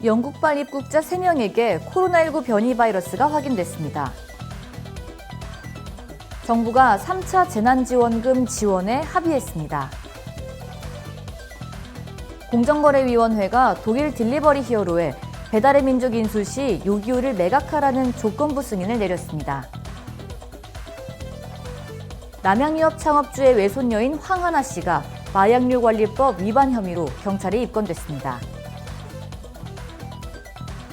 영국발 입국자 3명에게 코로나19 변이 바이러스가 확인됐습니다. 정부가 3차 재난지원금 지원에 합의했습니다. 공정거래위원회가 독일 딜리버리 히어로에 배달의 민족 인수 시 요기요를 매각하라는 조건부 승인을 내렸습니다. 남양유업 창업주의 외손녀인 황하나 씨가 마약류관리법 위반 혐의로 경찰에 입건됐습니다.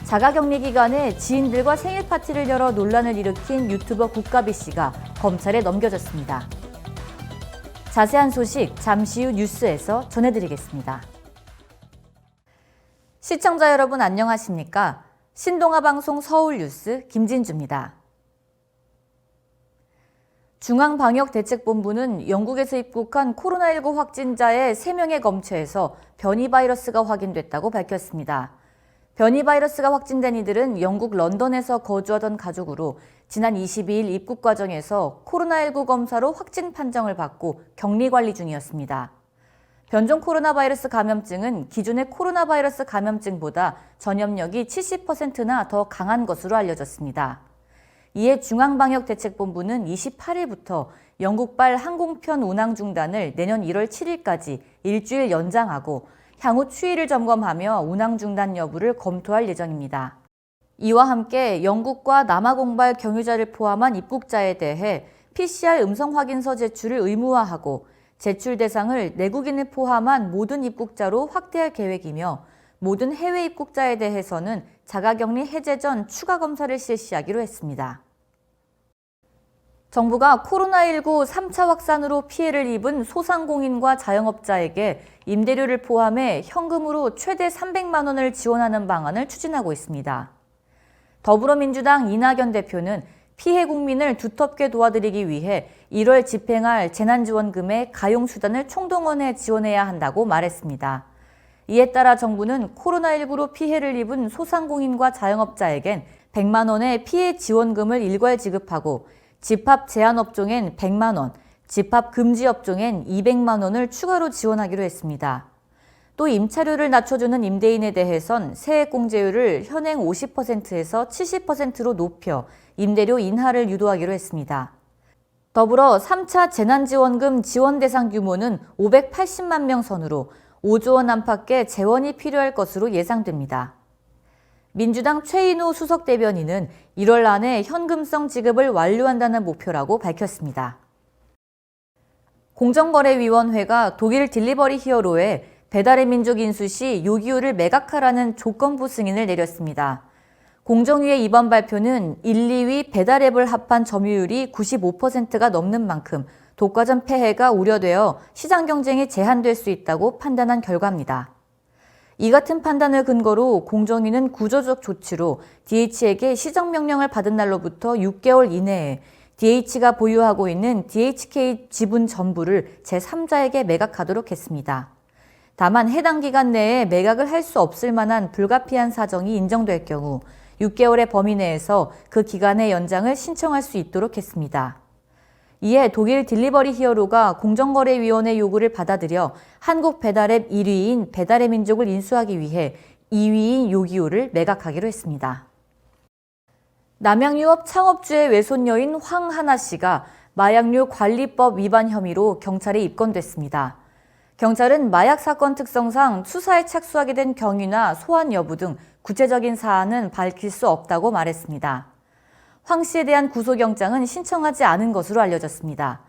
자가격리 기간에 지인들과 생일 파티를 열어 논란을 일으킨 유튜버 국가비 씨가 검찰에 넘겨졌습니다. 자세한 소식 잠시 후 뉴스에서 전해드리겠습니다. 시청자 여러분 안녕하십니까? 신동아방송 서울뉴스 김진주입니다. 중앙방역대책본부는 영국에서 입국한 코로나19 확진자의 3명의 검체에서 변이 바이러스가 확인됐다고 밝혔습니다. 변이 바이러스가 확진된 이들은 영국 런던에서 거주하던 가족으로 지난 22일 입국 과정에서 코로나19 검사로 확진 판정을 받고 격리 관리 중이었습니다. 변종 코로나 바이러스 감염증은 기존의 코로나 바이러스 감염증보다 전염력이 70%나 더 강한 것으로 알려졌습니다. 이에 중앙방역대책본부는 28일부터 영국발 항공편 운항 중단을 내년 1월 7일까지 일주일 연장하고 향후 추이를 점검하며 운항 중단 여부를 검토할 예정입니다. 이와 함께 영국과 남아공발 경유자를 포함한 입국자에 대해 PCR 음성 확인서 제출을 의무화하고 제출 대상을 내국인을 포함한 모든 입국자로 확대할 계획이며 모든 해외 입국자에 대해서는 자가격리 해제 전 추가 검사를 실시하기로 했습니다. 정부가 코로나19 3차 확산으로 피해를 입은 소상공인과 자영업자에게 임대료를 포함해 현금으로 최대 300만 원을 지원하는 방안을 추진하고 있습니다. 더불어민주당 이낙연 대표는 피해 국민을 두텁게 도와드리기 위해 1월 집행할 재난지원금의 가용수단을 총동원해 지원해야 한다고 말했습니다. 이에 따라 정부는 코로나19로 피해를 입은 소상공인과 자영업자에겐 100만 원의 피해 지원금을 일괄 지급하고 집합 제한 업종엔 100만 원, 집합 금지 업종엔 200만 원을 추가로 지원하기로 했습니다. 또 임차료를 낮춰주는 임대인에 대해선 세액공제율을 현행 50%에서 70%로 높여 임대료 인하를 유도하기로 했습니다. 더불어 3차 재난지원금 지원 대상 규모는 580만 명 선으로 5조 원 안팎의 재원이 필요할 것으로 예상됩니다. 민주당 최인호 수석 대변인은 1월 안에 현금성 지급을 완료한다는 목표라고 밝혔습니다. 공정거래위원회가 독일 딜리버리 히어로에 배달의 민족 인수 시 요기요를 매각하라는 조건부 승인을 내렸습니다. 공정위의 이번 발표는 1, 2위 배달앱을 합한 점유율이 95%가 넘는 만큼 독과점 폐해가 우려되어 시장 경쟁이 제한될 수 있다고 판단한 결과입니다. 이 같은 판단을 근거로 공정위는 구조적 조치로 DH에게 시정명령을 받은 날로부터 6개월 이내에 DH가 보유하고 있는 DHK 지분 전부를 제3자에게 매각하도록 했습니다. 다만 해당 기간 내에 매각을 할 수 없을 만한 불가피한 사정이 인정될 경우 6개월의 범위 내에서 그 기간의 연장을 신청할 수 있도록 했습니다. 이에 독일 딜리버리 히어로가 공정거래위원회 요구를 받아들여 한국 배달앱 1위인 배달의 민족을 인수하기 위해 2위인 요기요를 매각하기로 했습니다. 남양유업 창업주의 외손녀인 황하나 씨가 마약류 관리법 위반 혐의로 경찰에 입건됐습니다. 경찰은 마약 사건 특성상 수사에 착수하게 된 경위나 소환 여부 등 구체적인 사안은 밝힐 수 없다고 말했습니다. 황 씨에 대한 구속영장은 신청하지 않은 것으로 알려졌습니다.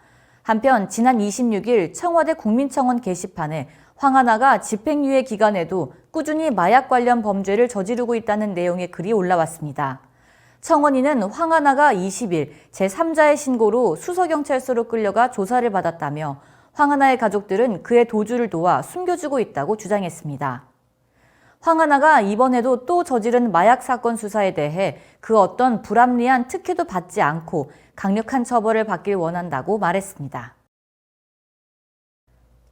한편 지난 26일 청와대 국민청원 게시판에 황하나가 집행유예 기간에도 꾸준히 마약 관련 범죄를 저지르고 있다는 내용의 글이 올라왔습니다. 청원인은 황하나가 20일 제3자의 신고로 수서경찰서로 끌려가 조사를 받았다며 황하나의 가족들은 그의 도주를 도와 숨겨주고 있다고 주장했습니다. 황하나가 이번에도 또 저지른 마약 사건 수사에 대해 그 어떤 불합리한 특혜도 받지 않고 강력한 처벌을 받길 원한다고 말했습니다.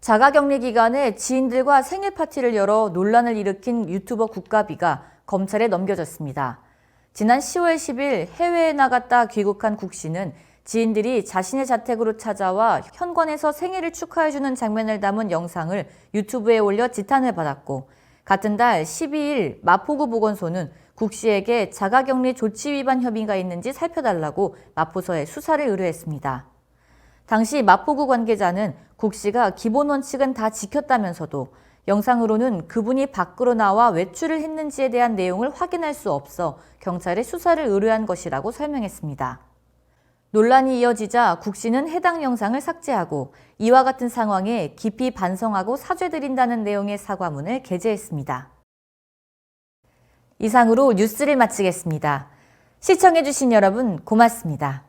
자가격리 기간에 지인들과 생일 파티를 열어 논란을 일으킨 유튜버 국가비가 검찰에 넘겨졌습니다. 지난 10월 10일 해외에 나갔다 귀국한 국 씨는 지인들이 자신의 자택으로 찾아와 현관에서 생일을 축하해주는 장면을 담은 영상을 유튜브에 올려 지탄을 받았고 같은 달 12일 마포구 보건소는 국 씨에게 자가격리 조치 위반 혐의가 있는지 살펴달라고 마포서에 수사를 의뢰했습니다. 당시 마포구 관계자는 국 씨가 기본 원칙은 다 지켰다면서도 영상으로는 그분이 밖으로 나와 외출을 했는지에 대한 내용을 확인할 수 없어 경찰에 수사를 의뢰한 것이라고 설명했습니다. 논란이 이어지자 국 씨는 해당 영상을 삭제하고 이와 같은 상황에 깊이 반성하고 사죄드린다는 내용의 사과문을 게재했습니다. 이상으로 뉴스를 마치겠습니다. 시청해주신 여러분 고맙습니다.